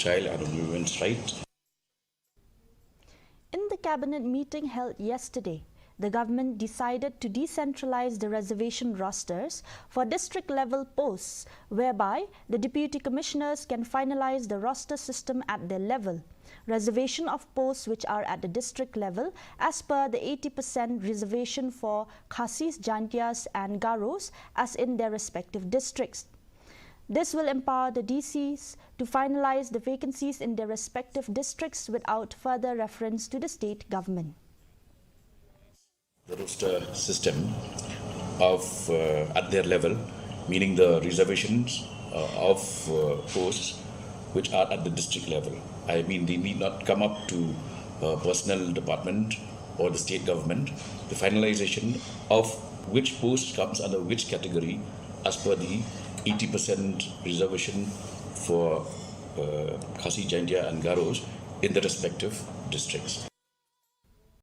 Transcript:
child and on women's rights. In the cabinet meeting held yesterday, the government decided to decentralize the reservation rosters for district-level posts, whereby the deputy commissioners can finalize the roster system at their level. Reservation of posts which are at the district level as per the 80% reservation for Khasis, Jaintias and Garos as in their respective districts. This will empower the DCs to finalize the vacancies in their respective districts without further reference to the state government. The roster system of at their level, meaning the reservations of posts which are at the district level. I mean, they need not come up to personnel department or the state government. The finalization of which post comes under which category as per the 80% reservation for Khasi, Jaintia and Garos in the respective districts.